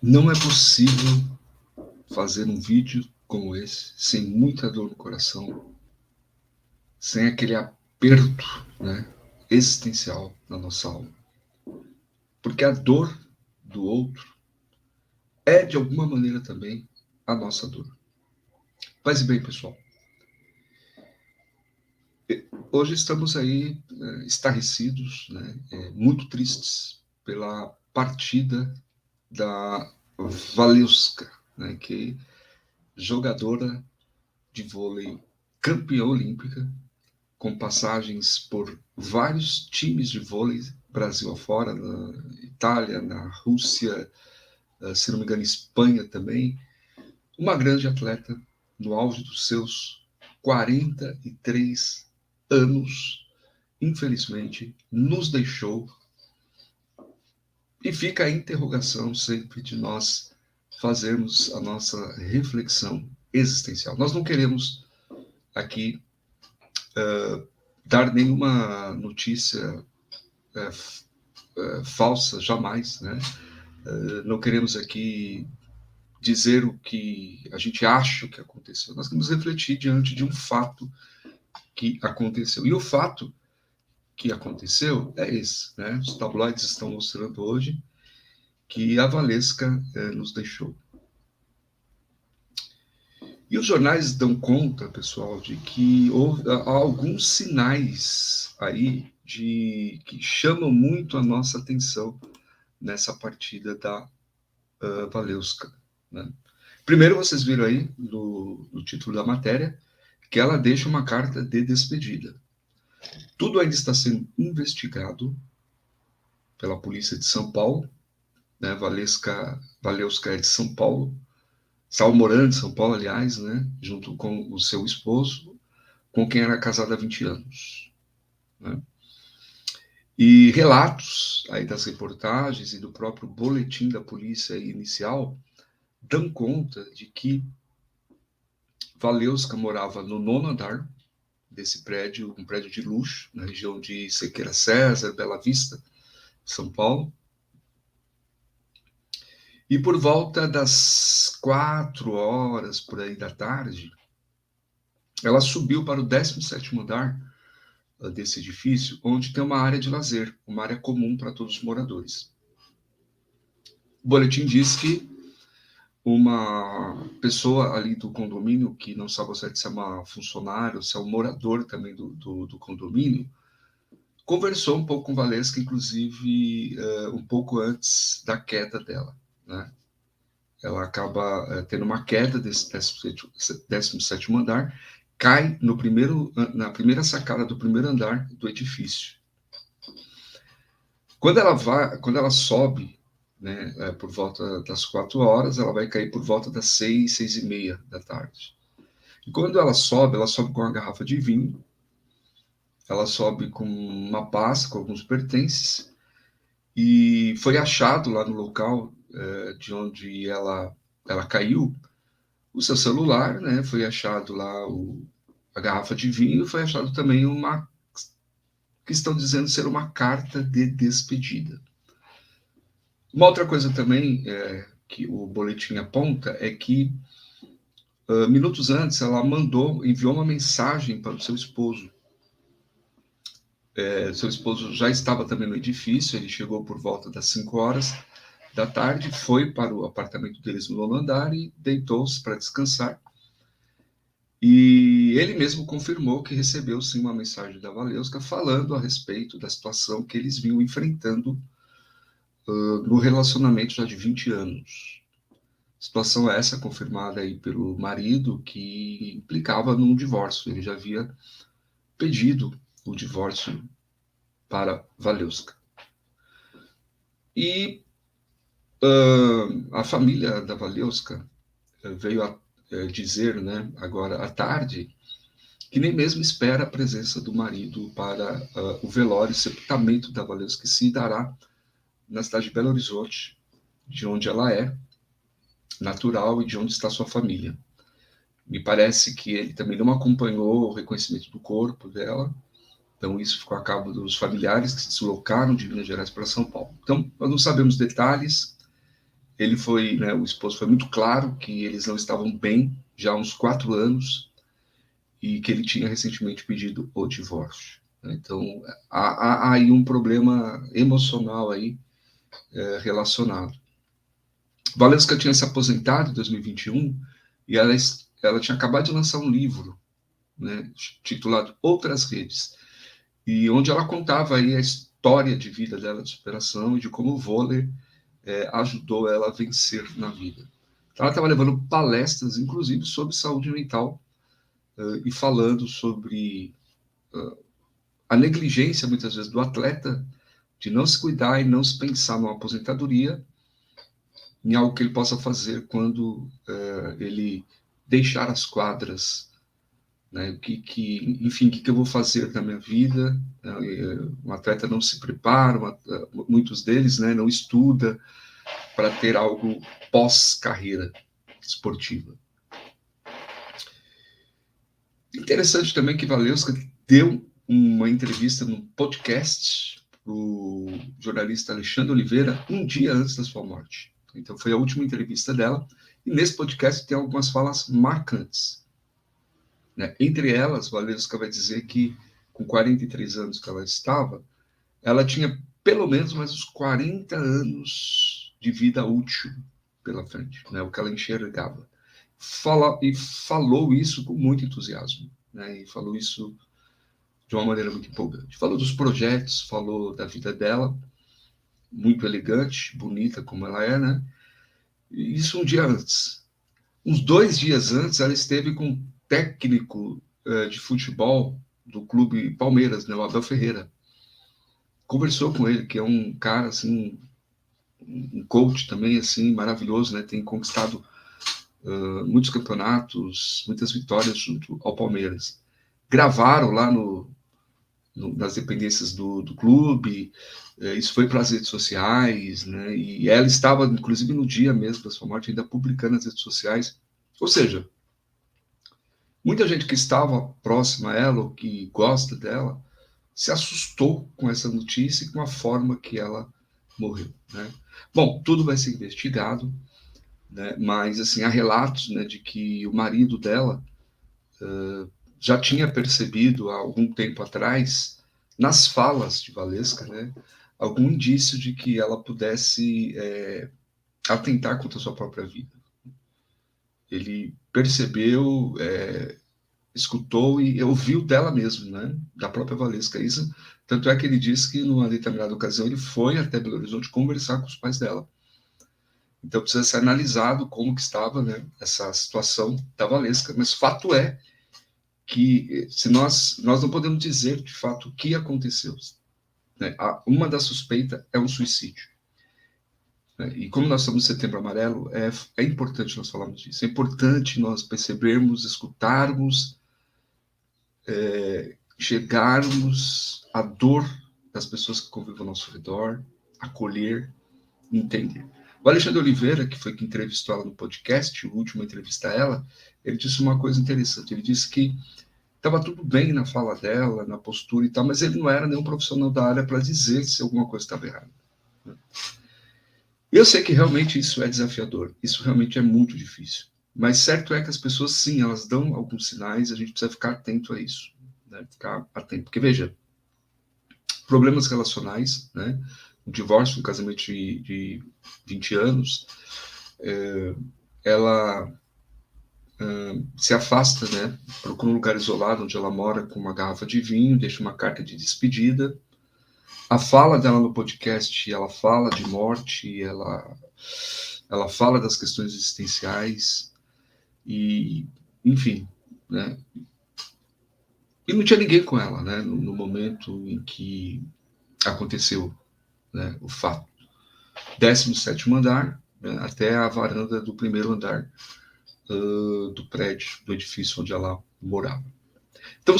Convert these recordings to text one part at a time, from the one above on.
Não é possível fazer um vídeo como esse sem muita dor no coração, sem aquele aperto, né, existencial na nossa alma. Porque a dor do outro é, de alguma maneira, também a nossa dor. Mas bem, pessoal, hoje estamos aí estarrecidos, né, muito tristes pela partida da Valiuska, né, que é jogadora de vôlei campeã olímpica, com passagens por vários times de vôlei, Brasil afora, na Itália, na Rússia, se não me engano, Espanha também. Uma grande atleta, no auge dos seus 43 anos, infelizmente, nos deixou. E fica a interrogação sempre de nós fazermos a nossa reflexão existencial. Nós não queremos aqui dar nenhuma notícia falsa, jamais, né? Não queremos aqui dizer o que a gente acha que aconteceu. Nós queremos refletir diante de um fato que aconteceu. E o fato que aconteceu é esse, né? Os tabloides estão mostrando hoje que a Valesca nos deixou. E os jornais dão conta, pessoal, de que há alguns sinais aí que chamam muito a nossa atenção nessa partida da Valesca, né? Primeiro, vocês viram aí no título da matéria que ela deixa uma carta de despedida. Tudo ainda está sendo investigado pela polícia de São Paulo, né? Valesca é de São Paulo, estava morando em São Paulo, aliás, né? Junto com o seu esposo, com quem era casada há 20 anos, né? E relatos aí das reportagens e do próprio boletim da polícia inicial dão conta de que Valesca morava no 9º andar desse prédio, um prédio de luxo, na região de Sequeira César, Bela Vista, São Paulo. E por volta das 4 horas por aí da tarde, ela subiu para o 17º andar desse edifício, onde tem uma área de lazer, uma área comum para todos os moradores. O boletim diz que uma pessoa ali do condomínio, que não sabe se é uma funcionária ou se é um morador também do condomínio, conversou um pouco com Valesca, inclusive um pouco antes da queda dela, né? Ela acaba tendo uma queda desse 17º andar, cai na primeira sacada do primeiro andar do edifício. Quando ela sobe, né, por volta das 4 horas, ela vai cair por volta das 6, 6:30 da tarde. E quando ela sobe com uma garrafa de vinho, ela sobe com uma pasta, com alguns pertences, e foi achado lá no local de onde ela caiu o seu celular, né? Foi achado lá a garrafa de vinho, foi achado também uma que estão dizendo ser uma carta de despedida. Uma outra coisa também que o boletim aponta é que minutos antes ela enviou uma mensagem para o seu esposo. Seu esposo já estava também no edifício, ele chegou por volta das 5 horas da tarde, foi para o apartamento deles no 9º andar e deitou-se para descansar. E ele mesmo confirmou que recebeu sim uma mensagem da Valesca falando a respeito da situação que eles vinham enfrentando no relacionamento já de 20 anos. Situação essa confirmada aí pelo marido, que implicava num divórcio. Ele já havia pedido o divórcio para Valesca. E a família da Valesca veio a dizer, né, agora à tarde, que nem mesmo espera a presença do marido para o velório e sepultamento da Valesca, que se dará na cidade de Belo Horizonte, de onde ela é natural e de onde está sua família. Me parece que ele também não acompanhou o reconhecimento do corpo dela, então isso ficou a cabo dos familiares que se deslocaram de Minas Gerais para São Paulo. Então, nós não sabemos detalhes, ele foi, né, o esposo foi muito claro que eles não estavam bem já há uns 4 anos e que ele tinha recentemente pedido o divórcio. Então, há aí um problema emocional aí relacionado. Valesca tinha se aposentado em 2021 e ela tinha acabado de lançar um livro, né, titulado Outras Redes, e onde ela contava aí a história de vida dela, de superação e de como o vôlei ajudou ela a vencer na vida. Então, ela estava levando palestras, inclusive, sobre saúde mental e falando sobre a negligência, muitas vezes, do atleta de não se cuidar e não se pensar numa aposentadoria, em algo que ele possa fazer quando ele deixar as quadras, né? Enfim, o que eu vou fazer na minha vida? Um atleta não se prepara, muitos deles, né, não estuda para ter algo pós-carreira esportiva. Interessante também que Valesca deu uma entrevista no podcast para o jornalista Alexandre Oliveira um dia antes da sua morte. Então foi a última entrevista dela, e nesse podcast tem algumas falas marcantes. Né? Entre elas, Valesca vai dizer que com 43 anos que ela estava, ela tinha pelo menos mais uns 40 anos de vida útil pela frente, né? O que ela enxergava. Falou isso com muito entusiasmo, né? E falou isso de uma maneira muito empolgante. Falou dos projetos, falou da vida dela, muito elegante, bonita como ela é, né? E isso um dia antes. Uns 2 dias antes, ela esteve com um técnico de futebol do clube Palmeiras, né, o Abel Ferreira. Conversou com ele, que é um cara, assim, um coach também, assim, maravilhoso, né? Tem conquistado muitos campeonatos, muitas vitórias junto ao Palmeiras. Gravaram lá nas dependências do clube, isso foi para as redes sociais, né? E ela estava, inclusive, no dia mesmo da sua morte, ainda publicando nas redes sociais. Ou seja, muita gente que estava próxima a ela, ou que gosta dela, se assustou com essa notícia e com a forma que ela morreu, né? Bom, tudo vai ser investigado, né? Mas assim, há relatos, né, de que o marido dela já tinha percebido há algum tempo atrás, nas falas de Valesca, né, algum indício de que ela pudesse atentar contra a sua própria vida. Ele percebeu, escutou e ouviu dela mesmo, né, da própria Valesca. Isso, tanto é que ele disse que numa determinada ocasião ele foi até Belo Horizonte conversar com os pais dela. Então precisa ser analisado como que estava, né, essa situação da Valesca, mas fato é que se nós não podemos dizer de fato o que aconteceu, né? Uma das suspeitas é um suicídio, né? E como nós estamos no Setembro Amarelo, é importante nós falarmos disso, é importante nós percebermos, escutarmos, enxergarmos a dor das pessoas que convivem ao nosso redor, acolher, entender. O Alexandre Oliveira, que foi quem entrevistou ela no podcast, a última entrevista a ela, ele disse uma coisa interessante. Ele disse que estava tudo bem na fala dela, na postura e tal, mas ele não era nenhum profissional da área para dizer se alguma coisa estava errada. Eu sei que realmente isso é desafiador, isso realmente é muito difícil. Mas certo é que as pessoas, sim, elas dão alguns sinais, a gente precisa ficar atento a isso, né? Ficar atento. Porque, veja, problemas relacionais, né? Um divórcio, um casamento de 20 anos, ela se afasta, né? Procura um lugar isolado onde ela mora com uma garrafa de vinho, deixa uma carta de despedida. A fala dela no podcast, ela fala de morte, ela fala das questões existenciais e, enfim, né? E não tinha ninguém com ela, né? No momento em que aconteceu, né, o fato. 17º andar, né, até a varanda do primeiro andar do prédio, do edifício onde ela morava. Então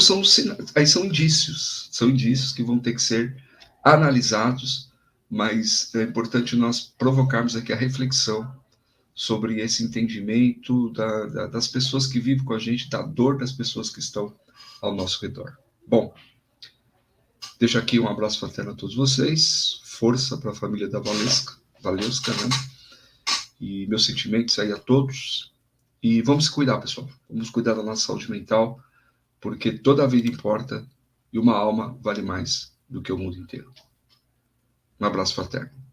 aí são indícios que vão ter que ser analisados, mas é importante nós provocarmos aqui a reflexão sobre esse entendimento das pessoas que vivem com a gente, da dor das pessoas que estão ao nosso redor. Bom, deixo aqui um abraço fraterno a todos vocês, força para a família da Valesca, né? E meus sentimentos aí a todos. E vamos se cuidar, pessoal. Vamos cuidar da nossa saúde mental, porque toda a vida importa e uma alma vale mais do que o mundo inteiro. Um abraço fraterno.